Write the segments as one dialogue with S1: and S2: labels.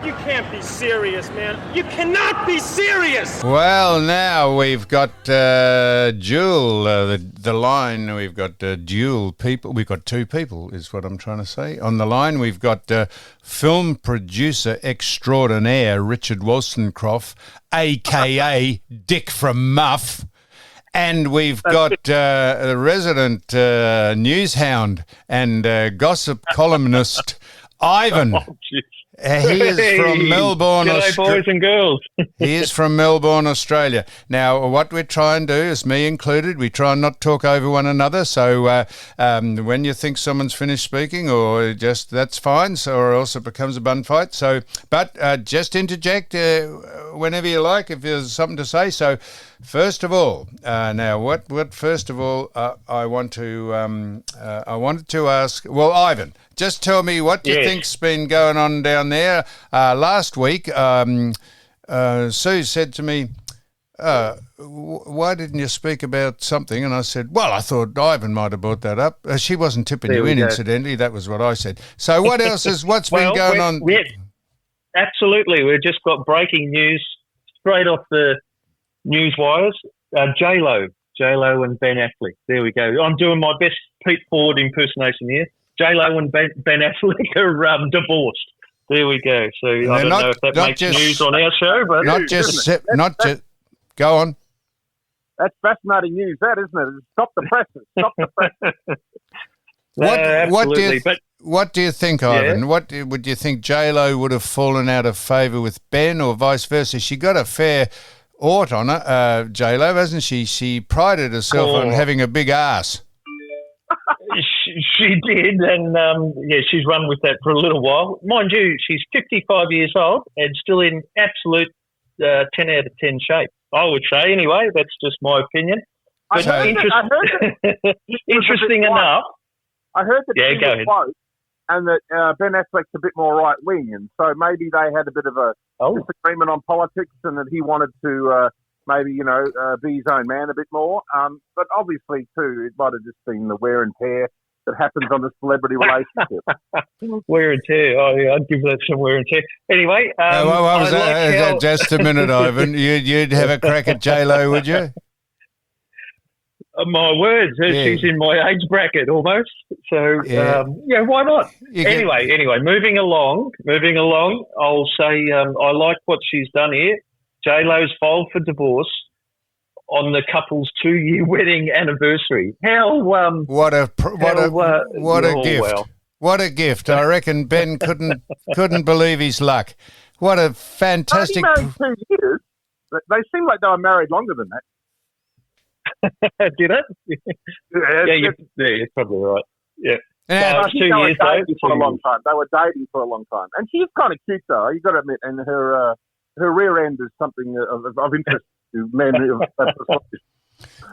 S1: You can't be serious, man. You cannot be serious.
S2: Well, now we've got dual, the line. We've got dual people. We've got two people, is what I'm trying to say. On the line, we've got film producer extraordinaire Richard Wollstonecroft, a.k.a. Dick from Muff. And we've got the resident newshound and gossip columnist Ivan. He is from Melbourne,
S3: G'day, boys and girls.
S2: He is from Melbourne, Australia. Now, what we try and do, is me included, we try and not talk over one another. So when you think someone's finished speaking, or just that's fine, so or else it becomes a bun fight. So, but just interject whenever you like if there's something to say. So, first of all, first of all, I wanted to ask. Well, Ivan, just tell me what you think's been going on down there. Last week, Sue said to me, why didn't you speak about something? And I said, well, I thought Ivan might have brought that up. She wasn't tipping you in, incidentally. That was what I said. So what else what's been going on?
S3: Absolutely. We've just got breaking news straight off the news wires. J-Lo and Ben Affleck. There we go. I'm doing my best Pete Ford impersonation here. J-Lo and Ben Affleck are divorced. There we go. So I don't know if that makes news on our show, but
S2: go on.
S4: That's fascinating news, that, isn't it? Stop the presses. Stop the presses.
S2: What do you think, Ivan? What would you think? J-Lo would have fallen out of favour with Ben, or vice versa? She got a fair ought on her, J-Lo, hasn't she? She prided herself on having a big ass.
S3: She did, and she's run with that for a little while. Mind you, she's 55 years old and still in absolute 10 out of 10 shape, I would say. Anyway, that's just my opinion. But interesting enough.
S4: I heard that she was close, and that Ben Affleck's a bit more right-wing, and so maybe they had a bit of a disagreement on politics, and that he wanted to be his own man a bit more. But obviously, too, it might have just been the wear and tear that happens on the celebrity relationship.
S3: Wear and tear. Oh, yeah, I'd give that some wear and tear. Anyway.
S2: Just a minute, Ivan. You'd have a crack at J-Lo, would you?
S3: My words. She's in my age bracket almost. So, why not? Anyway, moving along, I'll say I like what she's done here. J-Lo's filed for divorce on the couple's 2-year wedding anniversary. What a
S2: gift!
S3: Wow.
S2: What a gift! I reckon Ben couldn't believe his luck. What a fantastic!
S4: Only married 2 years. They seem like they were married longer than that.
S3: Did it? You're probably right. Yeah.
S4: I think 2 years for a long time. They were dating for a long time, and she's kind of cute though. You got to admit, and her rear end is something of interest to men of that perspective.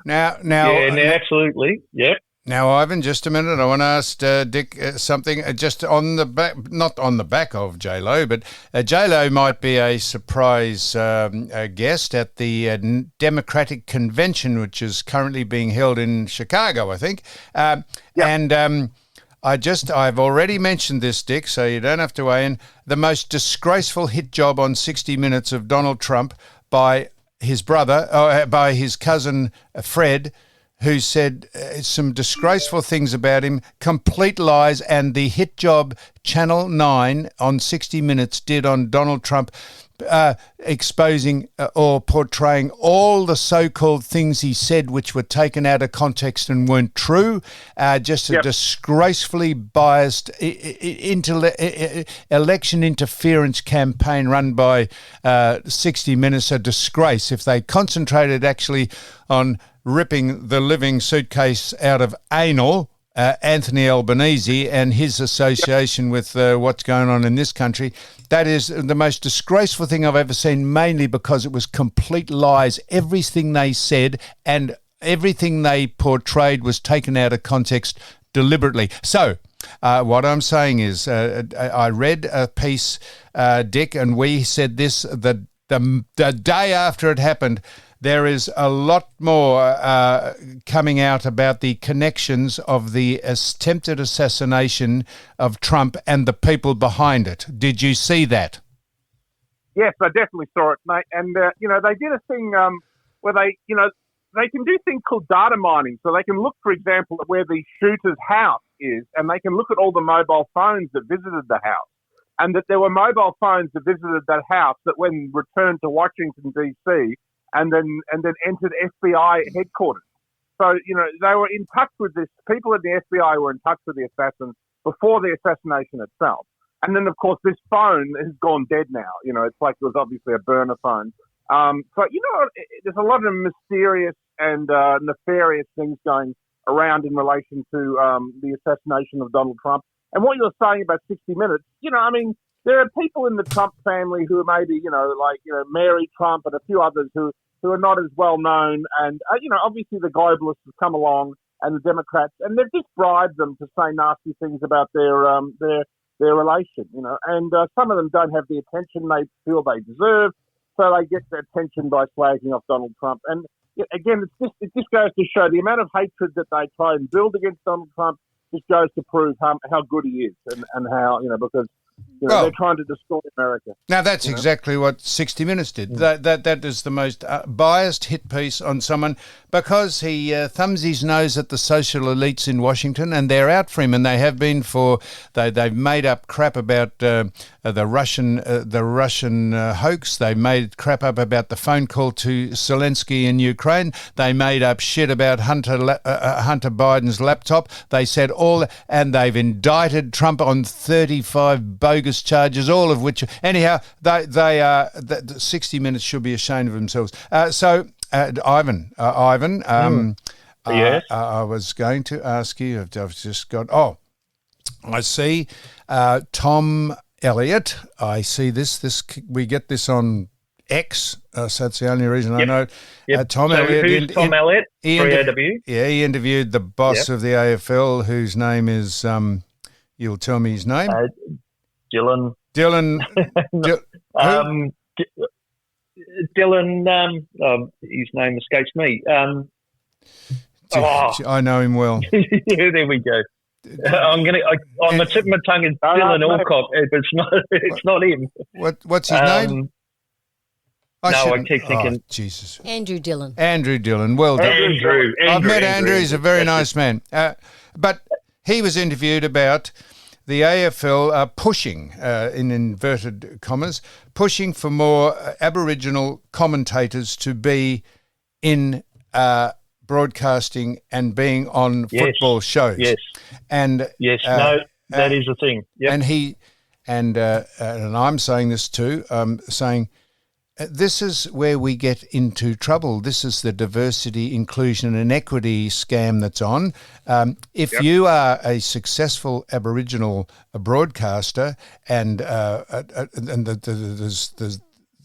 S2: Now,
S3: absolutely, yep.
S2: Now, Ivan, just a minute. I want to ask Dick something just on the back, not on the back of J-Lo, but J-Lo might be a surprise guest at the Democratic Convention, which is currently being held in Chicago, I think. And I've already mentioned this, Dick, so you don't have to weigh in. The most disgraceful hit job on 60 Minutes of Donald Trump by his brother, by his cousin Fred, who said some disgraceful things about him, complete lies, and the hit job Channel 9 on 60 Minutes did on Donald Trump, exposing or portraying all the so-called things he said which were taken out of context and weren't true, just a disgracefully biased election interference campaign run by 60 Minutes, a disgrace. If they concentrated actually on ripping the living suitcase out of anal, Anthony Albanese and his association with what's going on in this country, that is the most disgraceful thing I've ever seen, mainly because it was complete lies. Everything they said and everything they portrayed was taken out of context deliberately. So what I'm saying is I read a piece, Dick, and we said this the day after it happened. There is a lot more coming out about the connections of the attempted assassination of Trump and the people behind it. Did you see that?
S4: Yes, I definitely saw it, mate. And, they did a thing where they can do things called data mining. So they can look, for example, at where the shooter's house is, and they can look at all the mobile phones that visited the house. And that there were mobile phones that visited that house that when returned to Washington, D.C., and then entered FBI headquarters. So, they were in touch with this. People at the FBI were in touch with the assassin before the assassination itself. And then, of course, this phone has gone dead now. It's like it was obviously a burner phone. There's a lot of mysterious and nefarious things going around in relation to the assassination of Donald Trump. And what you're saying about 60 Minutes, there are people in the Trump family who are maybe, Mary Trump and a few others who are not as well known. And, obviously the globalists have come along and the Democrats, and they've just bribed them to say nasty things about their relation, and some of them don't have the attention they feel they deserve, so they get the attention by slagging off Donald Trump. And again, it just goes to show the amount of hatred that they try and build against Donald Trump just goes to prove how good he is and how, because they're trying to destroy America.
S2: Now, that's exactly what 60 Minutes did. That is the most biased hit piece on someone because he thumbs his nose at the social elites in Washington, and they're out for him, and they have been they've made up crap about the Russian hoax. They made crap up about the phone call to Zelensky in Ukraine. They made up shit about Hunter Biden's laptop. They said and they've indicted Trump on 35 bogus charges, all of which, anyhow, they are. 60 Minutes should be ashamed of themselves. Ivan,
S3: yes.
S2: I was going to ask you. I've just got. I see Tom Elliott. I see this. We get this on X. So that's the only reason I know.
S3: Yep.
S2: Tom
S3: so
S2: Elliott.
S3: Who's Tom Elliott? 3AW.
S2: He interviewed the boss of the AFL, whose name is. You'll tell me his name.
S3: Dylan.
S2: Dylan.
S3: Dylan. His name escapes me.
S2: I know him well.
S3: There we go. On the tip of my tongue is Dylan Alcott. It's not him.
S2: What's his name?
S3: I keep thinking.
S2: Jesus.
S5: Andrew Dillon.
S2: Well done.
S3: Andrew.
S2: I've met Andrew. He's a very nice man. But he was interviewed about the AFL pushing, in inverted commas, pushing for more Aboriginal commentators to be in broadcasting and being on football shows.
S3: Yes.
S2: And
S3: that is a thing. Yep.
S2: And I'm saying this too. Saying this is where we get into trouble. This is the diversity, inclusion, and equity scam that's on. If you are a successful Aboriginal broadcaster, and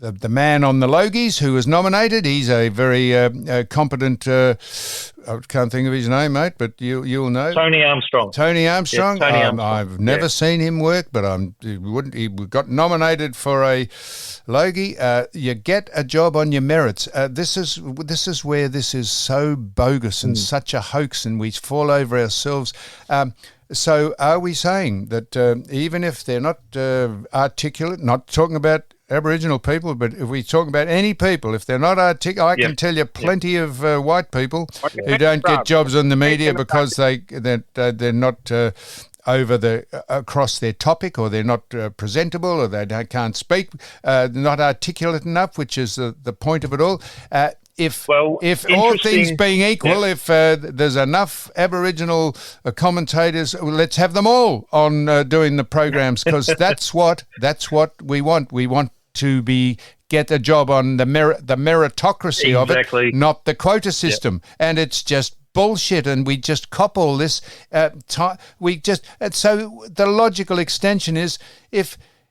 S2: the man on the Logies who was nominated, he's a very competent. I can't think of his name, mate, but you'll know.
S3: Tony Armstrong.
S2: Yes, Tony Armstrong. I've never seen him work, but he got nominated for a Logie. You get a job on your merits. This is where this is so bogus and such a hoax, and we fall over ourselves. So are we saying that even if they're not articulate, not talking about Aboriginal people, but if we talk about any people, if they're not articulate, I can tell you plenty of white people who don't get jobs on the media because they're not across their topic, or they're not presentable, or they can't speak, not articulate enough, which is the point of it all. If all things being equal, if there's enough Aboriginal commentators, let's have them all on doing the programs, because that's what we want. We want to get a job on the meritocracy of it, not the quota system. And it's just bullshit, and we just cop all this. So the logical extension is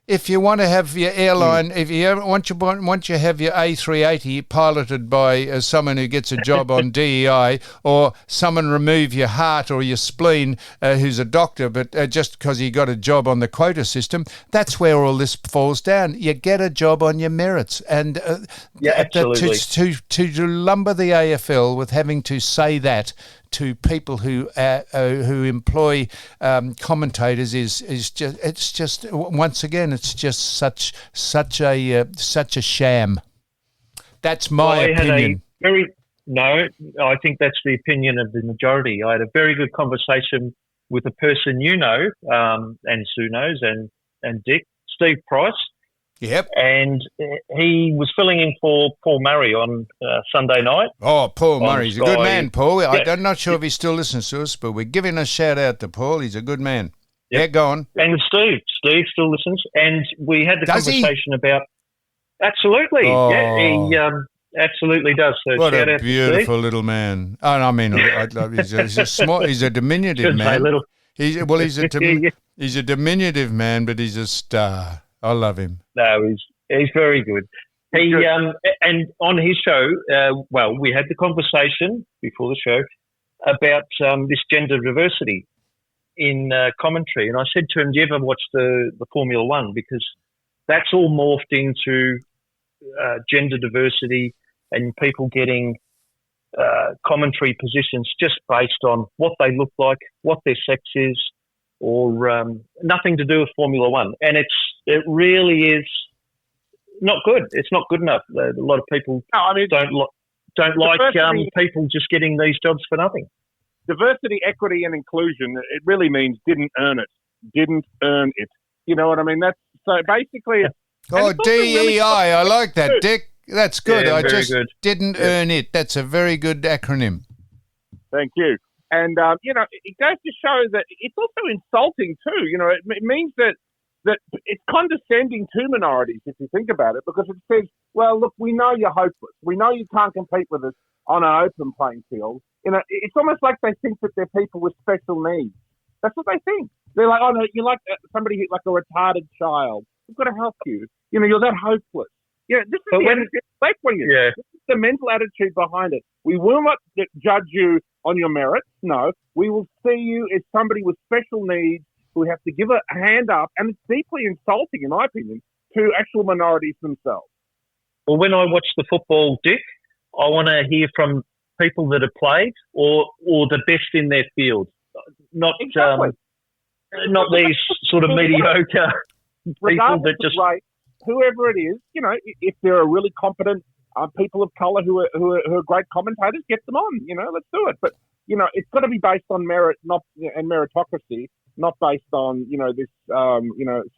S2: if you want to have your airline, if you want to have your A380 piloted by someone who gets a job on DEI, or someone remove your heart or your spleen who's a doctor, but just because he got a job on the quota system, that's where all this falls down. You get a job on your merits, and
S3: absolutely.
S2: To lumber the AFL with having to say that to people who employ commentators is just once again it's just such a sham. That's my opinion.
S3: No, I think that's the opinion of the majority. I had a very good conversation with a person you know, and Sue knows, and Dick, Steve Price.
S2: Yep.
S3: And he was filling in for Paul Murray on Sunday night.
S2: Oh, Paul Murray's a good man, Paul.
S3: Yeah.
S2: I'm not sure if he still listens to us, but we're giving a shout out to Paul. He's a good man.
S3: Yep.
S2: Yeah, go on.
S3: And Steve still listens. And we had the conversation about... Absolutely.
S2: Oh.
S3: Yeah, he absolutely does. So
S2: What
S3: shout
S2: a
S3: out
S2: beautiful little man. Oh, I mean, he's a diminutive man. He's a diminutive man, but he's a star. I love him.
S3: No, he's very good. He and on his show, we had the conversation before the show about this gender diversity in commentary, and I said to him, "Do you ever watch the Formula One? Because that's all morphed into gender diversity and people getting commentary positions just based on what they look like, what their sex is, or nothing to do with Formula One, and it really is not good. It's not good enough. A lot of people don't like people just getting these jobs for nothing.
S4: Diversity, equity, and inclusion. It really means didn't earn it. Didn't earn it. You know what I mean? That's so basically.
S2: Oh, DEI. I like that, Dick. That's good.
S3: Yeah,
S2: I just
S3: good.
S2: didn't earn it. That's a very good acronym.
S4: Thank you. And it goes to show that it's also insulting too. You know, it means that it's condescending to minorities if you think about it, because it says, well, look, we know you're hopeless. We know you can't compete with us on an open playing field. You know, it's almost like they think that they're people with special needs. That's what they think. They're like, oh no, you're like somebody like a retarded child. We've got to help you. You know, you're that hopeless. Yeah, this is This is the mental attitude behind it. We will not judge you on your merits. No, we will see you as somebody with special needs who have to give a hand up, and it's deeply insulting, in my opinion, to actual minorities themselves.
S3: Well, when I watch the football, Dick, I want to hear from people that have played or the best in their field, not these sort of mediocre people that just... Right,
S4: whoever it is, you know, if there are really competent people of colour who are great commentators, get them on, you know, let's do it. But, you know, it's got to be based on merit and meritocracy, not based on, you know, this,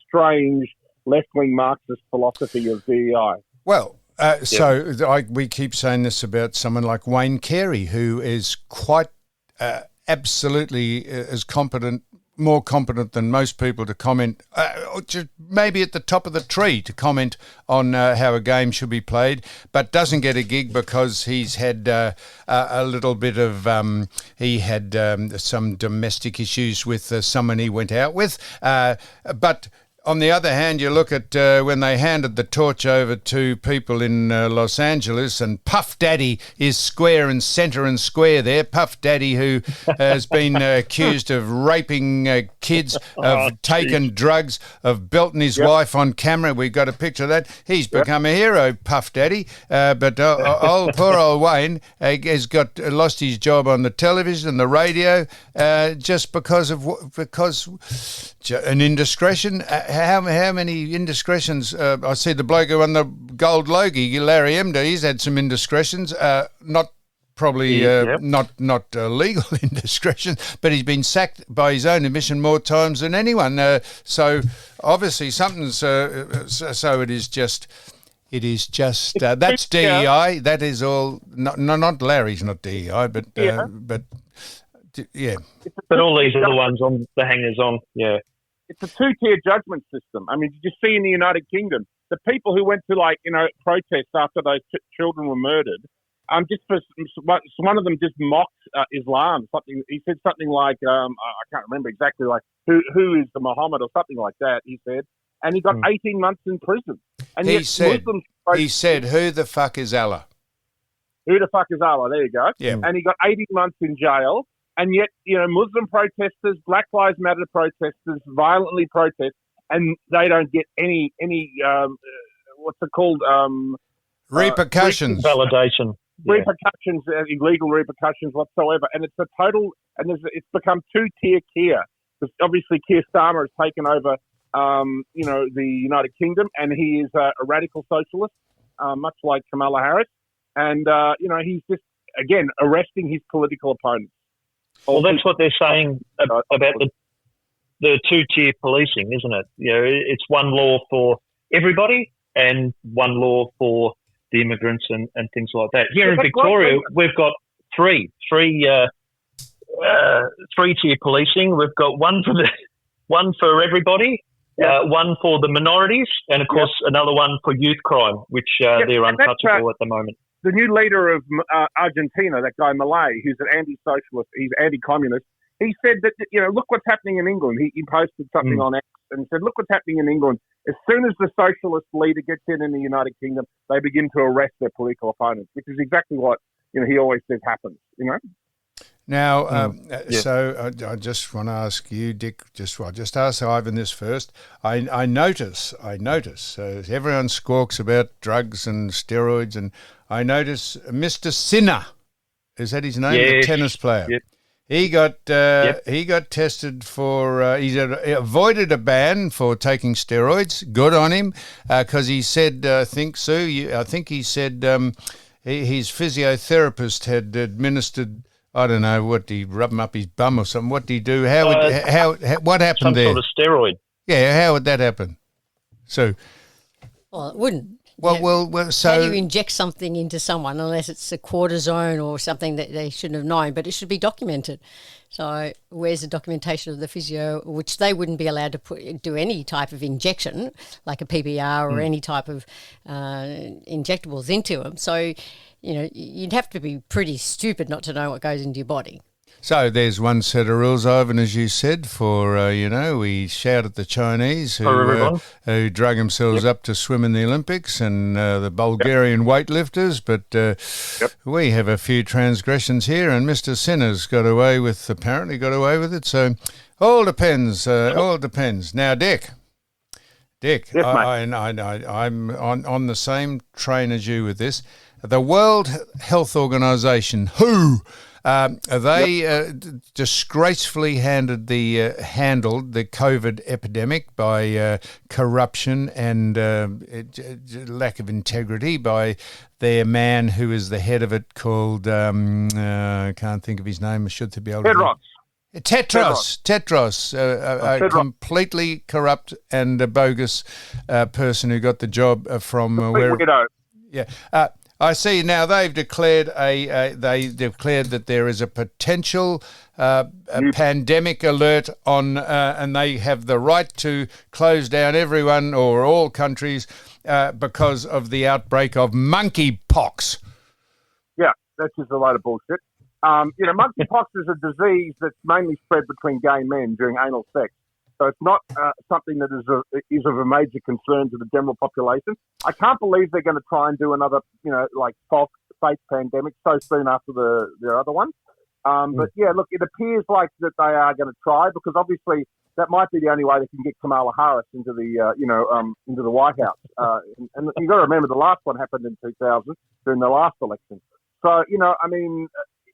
S4: strange left-wing Marxist philosophy of DEI.
S2: Well, we keep saying this about someone like Wayne Carey, who is quite absolutely as competent, more competent than most people to comment, maybe at the top of the tree to comment on how a game should be played, but doesn't get a gig because he's had a little bit of, some domestic issues with someone he went out with. But on the other hand, you look at when they handed the torch over to people in Los Angeles, and Puff Daddy is square and centre and square there. Puff Daddy, who has been accused of raping kids, of taking drugs, of belting his wife on camera. We've got a picture of that. He's become a hero, Puff Daddy. But poor old Wayne has lost his job on the television and the radio just because an indiscretion. How many indiscretions? I see the bloke who won the gold Logie, Larry Emder. He's had some indiscretions, not legal indiscretions, but he's been sacked by his own admission more times than anyone. So obviously something's. So it is just. That's DEI. That is all. Not Larry's not DEI, but yeah.
S3: But all these other ones on the hangers on, yeah.
S4: It's a two-tier judgment system. I mean, did you see in the United Kingdom, the people who went to, protests after those children were murdered, one of them just mocked Islam. He said something like, I can't remember exactly, like, who is the Muhammad or something like that, he said. And he got 18 months in prison. And he
S2: said, who the fuck is Allah?
S4: Who the fuck is Allah? There you go.
S2: Yeah.
S4: And he got 18 months in jail. And yet, you know, Muslim protesters, Black Lives Matter protesters violently protest, and they don't get any what's it called?
S2: Repercussions.
S3: Validation.
S4: repercussions, illegal repercussions whatsoever. And it's a total, and it's become two-tier Keir. Because obviously Keir Starmer has taken over, the United Kingdom, and he is a radical socialist, much like Kamala Harris. And, he's just, again, arresting his political opponents.
S3: Well, that's what they're saying about the two-tier policing, isn't it? It's one law for everybody and one law for the immigrants and things like that. Here in Victoria, we've got three-tier policing. We've got one for everybody, one for the minorities, and of course another one for youth crime, which they're untouchable at the moment.
S4: The new leader of Argentina, that guy Milei, who's an anti-socialist, he's anti-communist. He said that, look what's happening in England. He posted something on X and said, look what's happening in England. As soon as the socialist leader gets in the United Kingdom, they begin to arrest their political opponents, which is exactly what, he always says happens,
S2: Now, so I just want to ask you, Dick, just ask Ivan this first. I notice, everyone squawks about drugs and steroids, and I notice Mr. Sinner, is that his name, the tennis player?
S3: Yep.
S2: He got tested for. He avoided a ban for taking steroids. Good on him, because he said, I think he said his physiotherapist had administered. I don't know what he rub him up his bum or something. What did he do? What happened
S3: some
S2: there?
S3: Some sort of steroid.
S2: Yeah, how would that happen? So,
S5: well, it wouldn't.
S2: So
S5: how do you inject something into someone unless it's a cortisone or something that they shouldn't have known? But it should be documented. So where's the documentation of the physio, which they wouldn't be allowed to do any type of injection, like a PPR or any type of injectables into them. So, you'd have to be pretty stupid not to know what goes into your body.
S2: So there's one set of rules, Ivan, as you said, for, we shout at the Chinese who drug themselves up to swim in the Olympics and the Bulgarian weightlifters, but we have a few transgressions here, and Mr. Sinner's apparently got away with it, so all depends, Now, Dick,
S4: yes,
S2: I'm on the same train as you with this. The World Health Organization, WHO, they disgracefully handled the COVID epidemic by corruption and lack of integrity by their man who is the head of it called, I can't think of his name, I should be able to... Tedros, a completely corrupt and a bogus person who got the job from where... Yeah. I see now they've declared that there is a potential pandemic alert on, and they have the right to close down everyone or all countries because of the outbreak of monkeypox.
S4: Yeah, that's just a load of bullshit. Monkeypox is a disease that's mainly spread between gay men during anal sex. So it's not something that is of a major concern to the general population. I can't believe they're going to try and do another, fake pandemic so soon after the other one. But yeah, look, it appears like that they are going to try, because obviously that might be the only way they can get Kamala Harris into the, into the White House. And you've got to remember the last one happened in 2000 during the last election. So,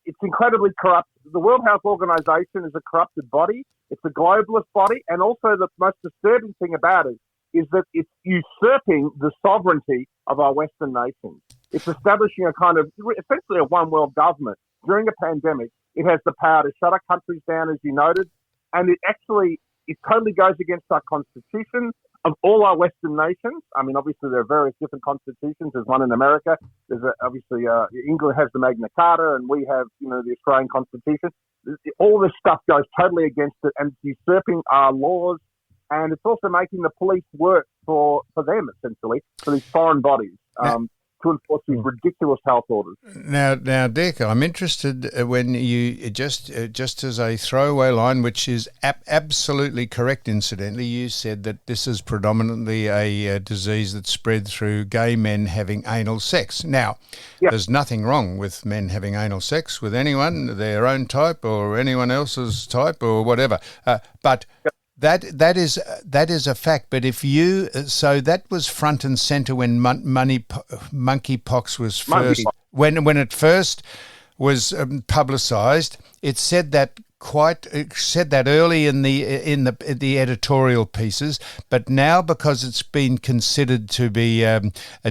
S4: it's incredibly corrupt. The World Health Organization is a corrupted body. It's a globalist body. And also the most disturbing thing about it is that it's usurping the sovereignty of our Western nations. It's establishing a kind of, essentially a one world government. During a pandemic, it has the power to shut our countries down, as you noted. And it totally goes against our constitution of all our Western nations. I mean, obviously there are various different constitutions. There's one in America. There's England has the Magna Carta, and we have, the Australian Constitution. All this stuff goes totally against it, and it's usurping our laws, and it's also making the police work for them, essentially, for these foreign bodies. To enforce these ridiculous health orders.
S2: Now, Dick, I'm interested when you just as a throwaway line, which is absolutely correct. Incidentally, you said that this is predominantly a disease that's spread through gay men having anal sex. Now, there's nothing wrong with men having anal sex with anyone, their own type or anyone else's type or whatever, but. That is a fact, but so that was front and center when monkeypox when it first was publicised, it said that early in the editorial pieces, but now because it's been considered to be a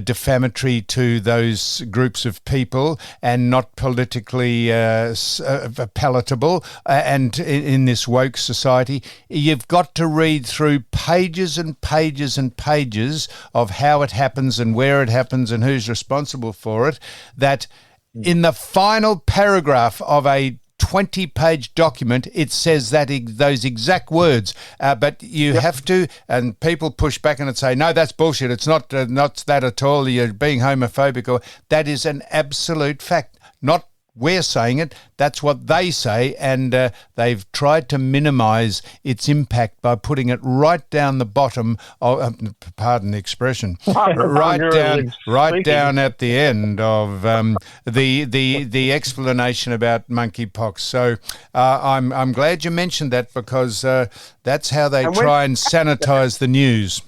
S2: defamatory to those groups of people and not politically palatable, and in this woke society, you've got to read through pages and pages and pages of how it happens and where it happens and who's responsible for it, that in the final paragraph of a 20-page document, it says that those exact words, but you have to, and people push back and say, no, that's bullshit. It's not that at all. You're being homophobic. Or that is an absolute fact. Not we're saying it. That's what they say, and they've tried to minimise its impact by putting it right down the bottom of, pardon the expression, right down at the end of the explanation about monkeypox. So I'm glad you mentioned that, because that's how they try and sanitise the news.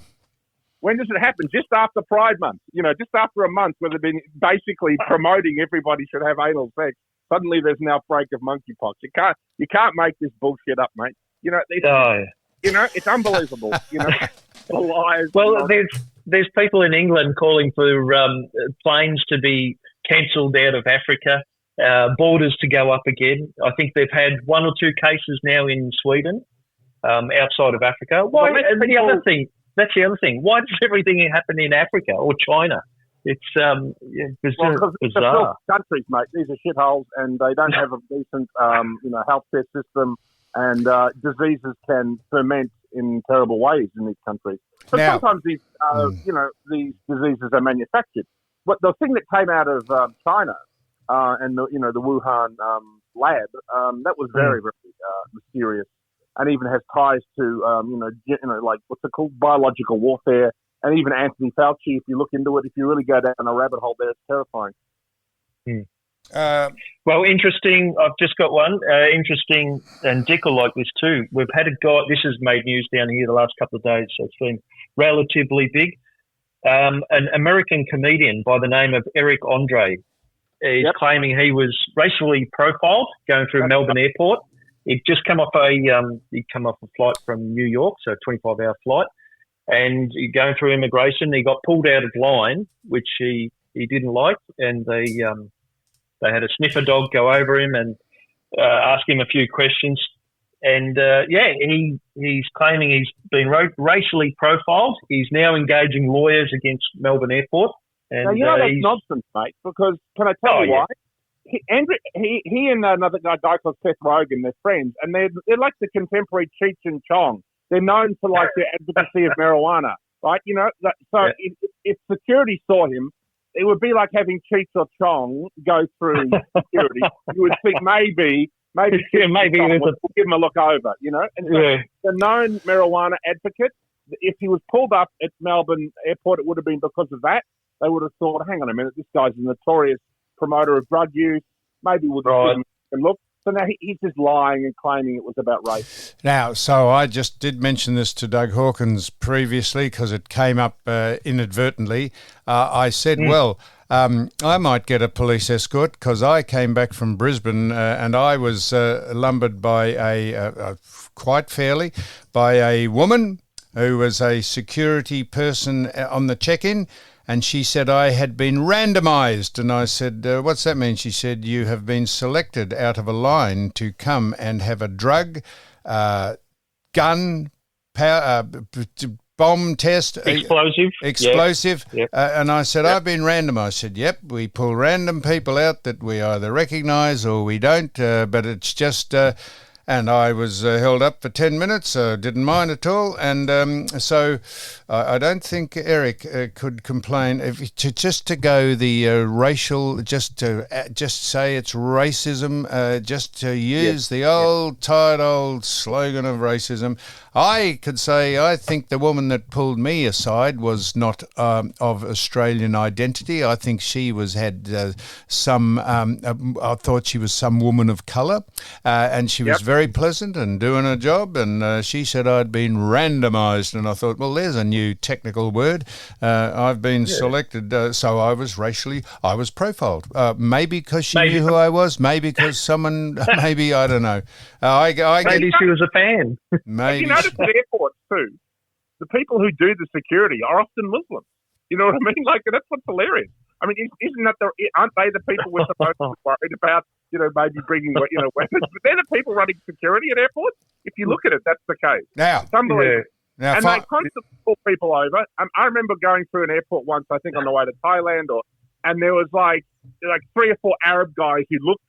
S4: When does it happen? Just after Pride Month. Just after a month where they've been basically promoting everybody should have anal sex. Suddenly there's an outbreak of monkeypox. You can't make this bullshit up, mate. It's unbelievable. The lies.
S3: Well, there's people in England calling for planes to be cancelled out of Africa, borders to go up again. I think they've had 1 or 2 cases now in Sweden, outside of Africa. Why? That's the other thing. Why does everything happen in Africa or China? It's bizarre.
S4: It's the countries, mate. These are shitholes, and they don't have a decent, healthcare system, and diseases can ferment in terrible ways in these countries. But sometimes these, these diseases are manufactured. But the thing that came out of China and the Wuhan lab, that was very, very mysterious. And even has ties to, like what's it called, biological warfare, and even Anthony Fauci. If you look into it, if you really go down a rabbit hole there, it's terrifying.
S3: Well, interesting. I've just got one. Interesting, and Dick will like this too. We've had a guy. This has made news down here the last couple of days, so it's been relatively big. An American comedian by the name of Eric Andre is claiming he was racially profiled going through Melbourne Airport. He'd just come off a flight from New York, so a 25-hour flight, and going through immigration, he got pulled out of line, which he didn't like, and they had a sniffer dog go over him and ask him a few questions, and he's claiming he's been racially profiled. He's now engaging lawyers against Melbourne Airport. And
S4: now, that's nonsense, mate. Because can I tell you why? He and another guy called Seth Rogen, they're friends, and they're like the contemporary Cheech and Chong. They're known for like their advocacy of marijuana, right? If security saw him, it would be like having Cheech or Chong go through security. You would think maybe we'll give him a look over, And so the known marijuana advocate, if he was pulled up at Melbourne Airport, it would have been because of that. They would have thought, hang on a minute, this guy's a notorious promoter of drug use. Maybe we'll just give him a look. So now he's just lying and claiming it was about race.
S2: Now, so I just did mention this to Doug Hawkins previously because it came up inadvertently. I said, I might get a police escort because I came back from Brisbane and I was lumbered by quite fairly by a woman who was a security person on the check-in. And she said I had been randomised. And I said, what's that mean? She said, you have been selected out of a line to come and have a drug, gun, bomb test. Explosive.
S3: Yep.
S2: And I said, I've been randomised. I said, yep, we pull random people out that we either recognise or we don't. But it's just... and I was held up for 10 minutes, didn't mind at all. And so I don't think Eric could complain. Just to go the racial, just say it's racism, just to use the tired old slogan of racism. I could say I think the woman that pulled me aside was not of Australian identity. I think she had some. I thought she was some woman of colour, and she was very pleasant and doing her job, and she said I'd been randomised, and I thought, well, there's a new technical word. I've been selected, so I was profiled. Maybe because she knew who I was, maybe because someone, maybe, I don't know.
S3: Maybe she was a fan.
S2: Maybe.
S4: You notice at airports too, the people who do the security are often Muslims. You know what I mean? Like, that's what's hilarious. I mean, aren't they the people we're supposed to be worried about, maybe bringing, weapons? But they're the people running security at airports. If you look at it, that's the case.
S2: Now,
S4: it's unbelievable.
S2: Now,
S4: and they constantly pull people over. I remember going through an airport once, I think on the way to Thailand, and there was like 3 or 4 Arab guys who looked,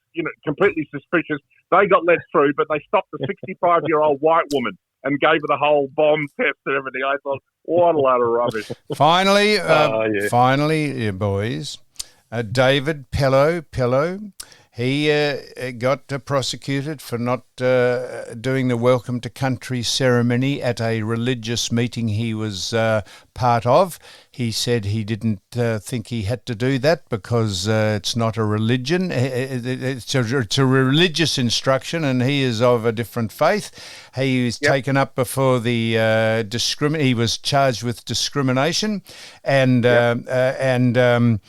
S4: completely suspicious. They got let through, but they stopped a 65-year-old white woman and gave her the whole bomb test and everything. I thought, what a load of rubbish.
S2: Finally, boys, David Pello, he got prosecuted for not doing the Welcome to Country ceremony at a religious meeting he was part of. He said he didn't think he had to do that because it's not a religion. It's a religious instruction, and he is of a different faith. He was taken up before the he was charged with discrimination, and it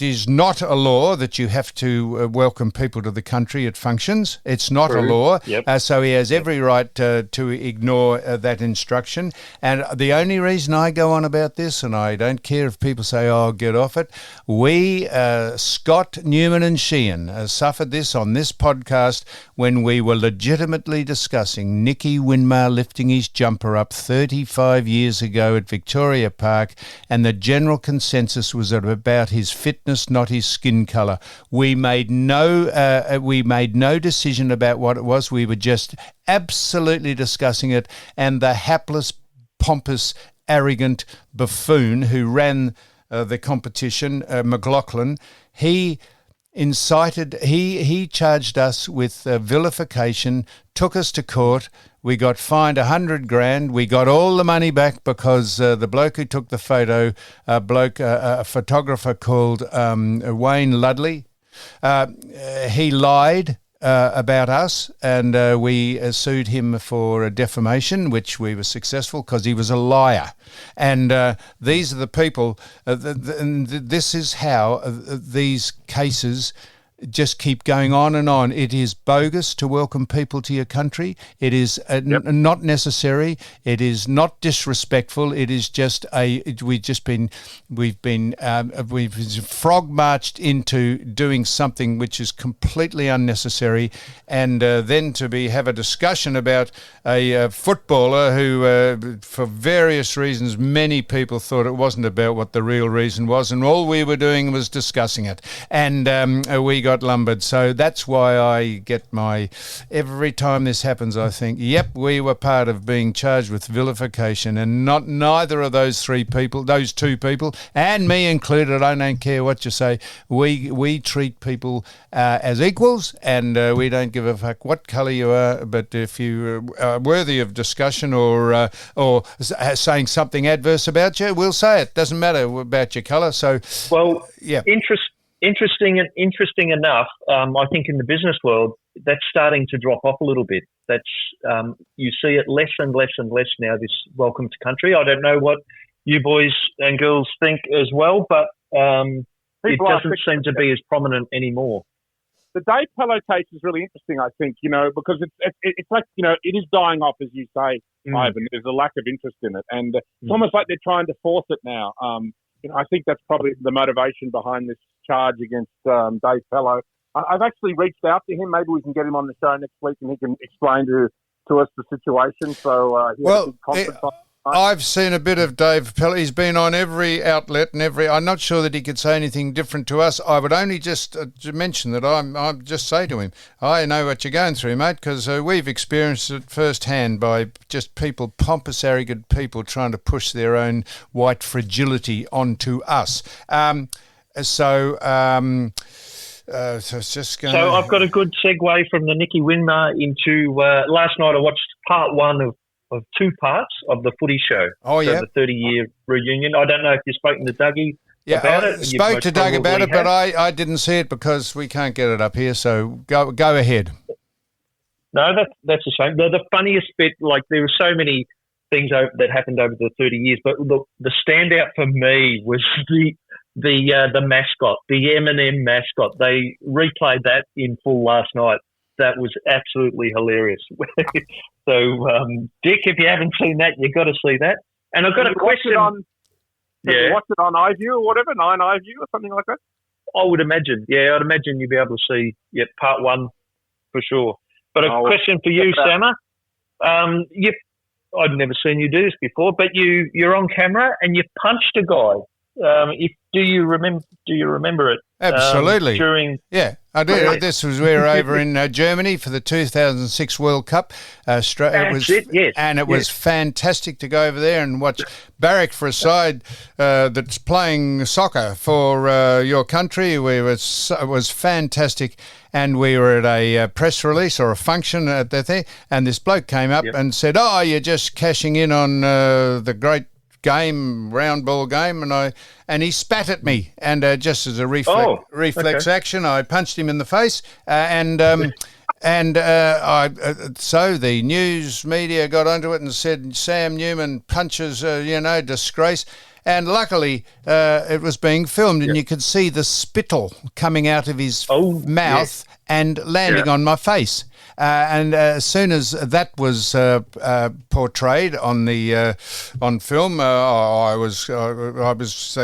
S2: is not a law that you have to welcome people to the country at functions. It's not a law. So he has every right to ignore that instruction. And the only reason I go on about this, and I don't care if people say, oh, get off it, we, Scott, Newman and Sheehan, suffered this on this podcast when we were legitimately discussing Nicky Winmar lifting his jumper up 35 years ago at Victoria Park, and the general consensus was about his fitness, not his skin colour. We made no decision about what it was. We were just absolutely discussing it, and the hapless, pompous, arrogant buffoon who ran the competition, McLaughlin, he charged us with vilification, took us to court. We got fined $100,000. We got all the money back because the bloke who took the photo, a photographer called Wayne Ludley, he lied about us, and we sued him for defamation, which we were successful because he was a liar. And these are the people, this is how these cases just keep going on and on. It is bogus to welcome people to your country. It is not necessary. It is not disrespectful. It is just we've been frog marched into doing something which is completely unnecessary, and then to have a discussion about a footballer who, for various reasons, many people thought it wasn't about what the real reason was, and all we were doing was discussing it, and we got lumbered. So that's why I get every time this happens, I think, yep, we were part of being charged with vilification, and neither of those two people, and me included, I don't care what you say, we treat people as equals, and we don't give a fuck what colour you are, but if you are worthy of discussion or saying something adverse about you, we'll say it. Doesn't matter about your colour. So,
S3: well, yeah. Interesting enough, I think in the business world, that's starting to drop off a little bit. That's you see it less and less and less now, this welcome to country. I don't know what you boys and girls think as well, but it doesn't seem to be as prominent anymore.
S4: The Dave Pello case is really interesting, I think, because it's like, it is dying off, as you say, Ivan. There's a lack of interest in it. And it's almost like they're trying to force it now. I think that's probably the motivation behind this charge against Dave Pello. I've actually reached out to him. Maybe we can get him on the show next week and he can explain to us the situation. So he had a big conference on.
S2: I've seen a bit of Dave Pello. He's been on every outlet and I'm not sure that he could say anything different to us. I would only just mention that I'm just say to him, I know what you're going through, mate, because we've experienced it firsthand by just people, pompous, arrogant people trying to push their own white fragility onto us. So it's just going.
S3: So I've got a good segue from the Nicky Winmar into last night. I watched part one of 2 parts of the footy show.
S2: Oh, yeah.
S3: The 30-year reunion. I don't know if you've spoken to Dougie
S2: Yeah,
S3: about
S2: I
S3: it? You
S2: spoke to
S3: most
S2: Doug about
S3: probably
S2: it, but
S3: have.
S2: I didn't see it because we can't get it up here. So go ahead.
S3: No, that's a shame. The funniest bit, like there were so many things that happened over the 30 years, but the standout for me was the mascot, the M&M mascot. They replayed that in full last night. That was absolutely hilarious. So, Dick, if you haven't seen that, you've got to see that. And I've got a question.
S4: Can you watch it on iView or whatever, 9iView or something like that?
S3: I would imagine. Yeah, I'd imagine you'd be able to see part one for sure. But a question for you, Sammer. I'd never seen you do this before, but you're on camera and you punched a guy. Do you remember it?
S2: Absolutely.
S3: Yeah,
S2: I do. Right. This was we were over in Germany for the 2006 World Cup. It was fantastic to go over there and watch Barrack for a side that's playing soccer for your country. It was fantastic. And we were at a press release or a function at the thing, and this bloke came up and said, "Oh, you're just cashing in on the great round ball game," and he spat at me, and just as a reflex action, I punched him in the face, so the news media got onto it and said Sam Newman punches, disgrace. And luckily, it was being filmed, and you could see the spittle coming out of his mouth and landing on my face. And as soon as that was portrayed on the on film, they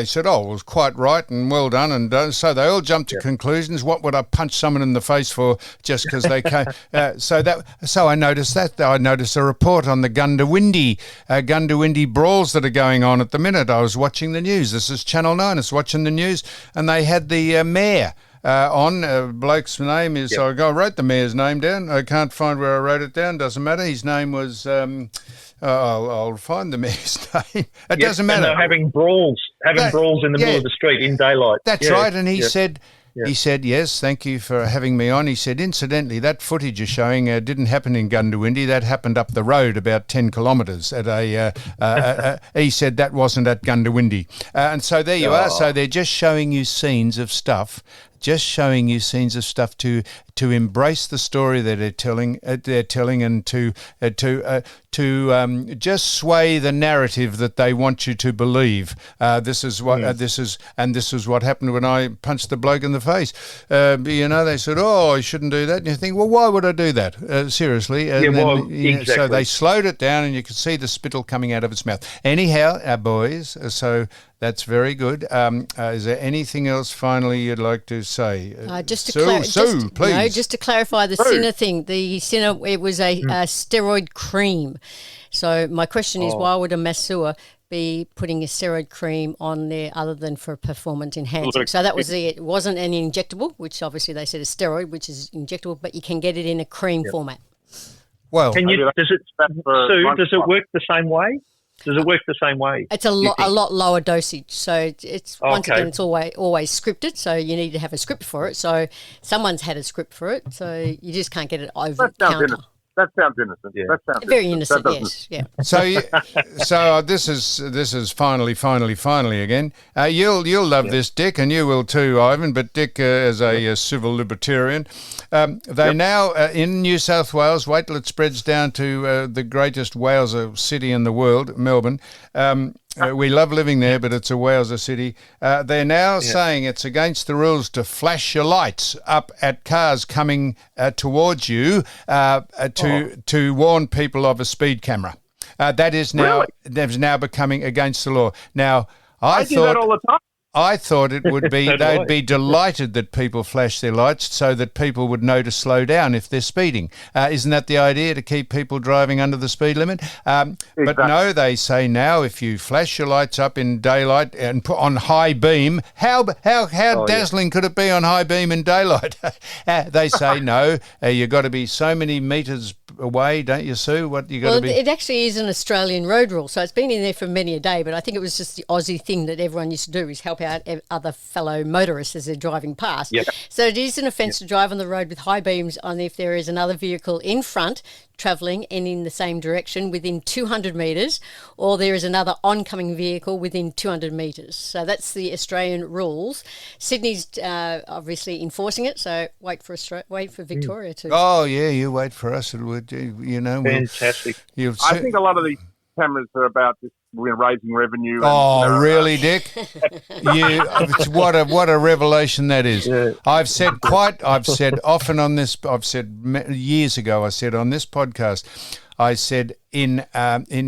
S2: said, "Oh, it was quite right and well done." And so they all jumped to conclusions. What would I punch someone in the face for just because they came? So I noticed that. I noticed a report on the Gundawindi brawls that are going on at the minute. I was watching the news. This is Channel 9. I was watching the news, and they had the mayor. Bloke's name is, I wrote the mayor's name down. I can't find where I wrote it down. Doesn't matter. His name was, I'll find the mayor's name. It doesn't matter.
S3: And they're having brawls in the middle of the street in daylight.
S2: That's right. And he said, yes, thank you for having me on. He said, incidentally, that footage you're showing didn't happen in Gundawindi. That happened up the road about 10 kilometres at he said that wasn't at Gundawindi. And so there you are. So they're just showing you scenes of stuff to embrace the story that they're telling, and to just sway the narrative that they want you to believe. This is what happened when I punched the bloke in the face. They said, "Oh, you shouldn't do that." And you think, well, why would I do that? Seriously. Exactly. So they slowed it down, and you could see the spittle coming out of its mouth. Anyhow, boys. So. That's very good. Is there anything else finally you'd like to say?
S5: Just to
S2: please.
S5: Just to clarify the Cinna thing. The Cinna, it was a steroid cream. So my question is, why would a masseur be putting a steroid cream on there other than for performance enhancing? So that was it wasn't an injectable, which obviously they said a steroid, which is injectable, but you can get it in a cream format.
S2: Well,
S3: does it work the same way? Does it work the same way?
S5: It's a lot lower dosage. So it's once again, it's always scripted. So you need to have a script for it. So someone's had a script for it. So you just can't get it over the counter.
S4: That sounds innocent.
S3: Yeah.
S4: That sounds
S5: very innocent. Yes, yeah.
S2: So this is finally again. You'll love this, Dick, and you will too, Ivan. But Dick, as a civil libertarian, they now in New South Wales. Wait till it spreads down to the greatest wowser city in the world, Melbourne. We love living there, but it's a wowser city. They're now saying it's against the rules to flash your lights up at cars coming towards you to warn people of a speed camera. That is now becoming against the law. Now,
S4: I do that all the time.
S2: I thought it would be, they'd be delighted that people flash their lights so that people would know to slow down if they're speeding. Isn't that the idea, to keep people driving under the speed limit?
S4: Exactly.
S2: But no, they say now if you flash your lights up in daylight and put on high beam, how dazzling could it be on high beam in daylight? They say no, you've got to be so many metres away, don't you, Sue? What you got to be?
S5: It actually is an Australian road rule, so it's been in there for many a day, but I think it was just the Aussie thing that everyone used to do, is help out other fellow motorists as they're driving past.
S3: Yep.
S5: So it is an offence to drive on the road with high beams on if there is another vehicle in front travelling and in the same direction within 200 metres, or there is another oncoming vehicle within 200 metres. So that's the Australian rules. Sydney's obviously enforcing it, so wait for Victoria to.
S2: Oh, yeah, you wait for us. It would,
S3: Fantastic.
S4: I think a lot of these cameras are about just raising revenue.
S2: Really, Dick? What a revelation that is.
S3: Yeah.
S2: I've said often on this. I've said years ago. I said on this podcast. I said in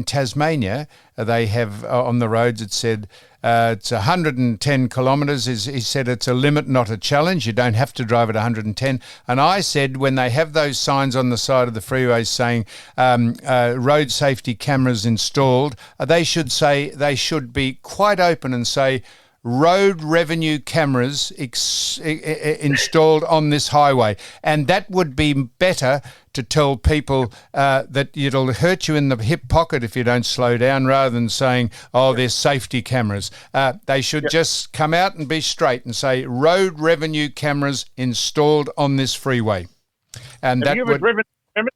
S2: Tasmania they have on the roads. It said it's 110 kilometres. He said it's a limit, not a challenge. You don't have to drive at 110. And I said when they have those signs on the side of the freeways saying road safety cameras installed, they should be quite open and say road revenue cameras installed on this highway. And that would be better to tell people that it'll hurt you in the hip pocket if you don't slow down, rather than saying, there's safety cameras. They should just come out and be straight and say road revenue cameras installed on this freeway. And
S4: have you ever driven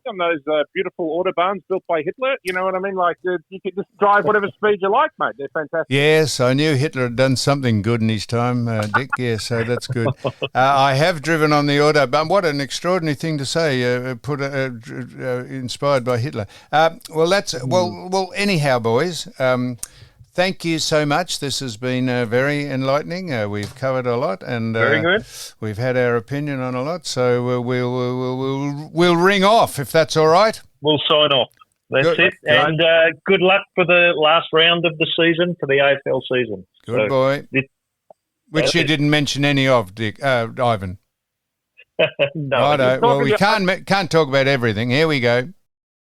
S4: on those beautiful autobahns built by Hitler? You know what I mean? Like, you could just drive whatever speed you like, mate. They're fantastic.
S2: Yes, I knew Hitler had done something good in his time, Dick. Yeah, so that's good. I have driven on the autobahn. What an extraordinary thing to say, inspired by Hitler. Anyhow, boys, thank you so much. This has been very enlightening. We've covered a lot, and
S3: very good.
S2: We've had our opinion on a lot. So we'll ring off if that's all right.
S3: We'll sign off. That's
S2: good.
S3: It. And good luck for the last round of the season, for the AFL season.
S2: Good boy. Which you didn't mention any of, Dick, Ivan.
S3: No.
S2: Righto. Well, we can't talk about everything. Here we go.